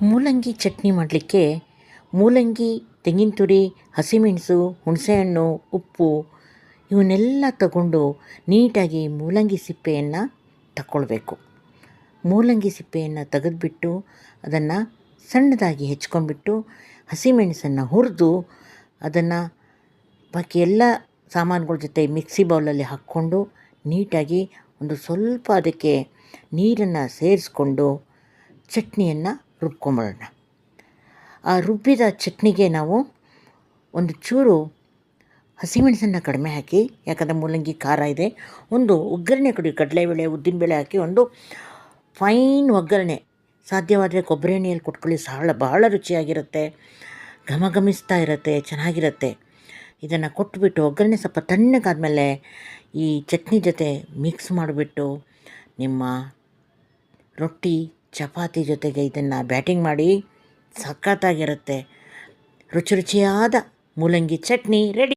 ಮೂಲಂಗಿ ಚಟ್ನಿ ಮಾಡಲಿಕ್ಕೆ ಮೂಲಂಗಿ, ತೆಂಗಿನ ತುರಿ, ಹಸಿಮೆಣಸು, ಹುಣಸೆಹಣ್ಣು, ಉಪ್ಪು ಇವನ್ನೆಲ್ಲ ತಗೊಂಡು ನೀಟಾಗಿ ಮೂಲಂಗಿ ಸಿಪ್ಪೆಯನ್ನು ತಗೊಳ್ಬೇಕು. ಮೂಲಂಗಿ ಸಿಪ್ಪೆಯನ್ನು ತೆಗೆದುಬಿಟ್ಟು ಅದನ್ನು ಸಣ್ಣದಾಗಿ ಹೆಚ್ಕೊಂಡ್ಬಿಟ್ಟು ಹಸಿಮೆಣಸನ್ನು ಹುರಿದು ಅದನ್ನು ಬಾಕಿ ಎಲ್ಲ ಸಾಮಾನುಗಳ ಜೊತೆ ಮಿಕ್ಸಿ ಬೌಲಲ್ಲಿ ಹಾಕ್ಕೊಂಡು ನೀಟಾಗಿ ಒಂದು ಸ್ವಲ್ಪ ಅದಕ್ಕೆ ನೀರನ್ನು ಸೇರಿಸ್ಕೊಂಡು ಚಟ್ನಿಯನ್ನು ರುಬ್ಕೊಂಬಿಡೋಣ. ಆ ರುಬ್ಬಿದ ಚಟ್ನಿಗೆ ನಾವು ಒಂದು ಚೂರು ಹಸಿಮೆಣಸನ್ನು ಕಡಿಮೆ ಹಾಕಿ, ಯಾಕಂದರೆ ಮೂಲಂಗಿ ಖಾರ ಇದೆ, ಒಂದು ಒಗ್ಗರಣೆ ಕೊಡಿ. ಕಡಲೆಬೇಳೆ, ಉದ್ದಿನಬೇಳೆ ಹಾಕಿ ಒಂದು ಫೈನ್ ಒಗ್ಗರಣೆ, ಸಾಧ್ಯವಾದರೆ ಕೊಬ್ಬರಿ ಎಣ್ಣೆಯಲ್ಲಿ ಕೊಟ್ಕೊಳ್ಳಿ, ಬಹಳ ರುಚಿಯಾಗಿರುತ್ತೆ, ಘಮಘಮಿಸ್ತಾ ಇರುತ್ತೆ, ಚೆನ್ನಾಗಿರುತ್ತೆ. ಇದನ್ನು ಕೊಟ್ಬಿಟ್ಟು ಒಗ್ಗರಣೆ ಸ್ವಲ್ಪ ತಣ್ಣಗಾದಮೇಲೆ ಈ ಚಟ್ನಿ ಜೊತೆ ಮಿಕ್ಸ್ ಮಾಡಿಬಿಟ್ಟು ನಿಮ್ಮ ರೊಟ್ಟಿ, ಚಪಾತಿ ಜೊತೆಗೆ ಇದನ್ನು ಬ್ಯಾಟಿಂಗ್ ಮಾಡಿ ಸಖತ್ತಾಗಿರುತ್ತೆ. ರುಚಿಯಾದ ಮೂಲಂಗಿ ಚಟ್ನಿ ರೆಡಿ.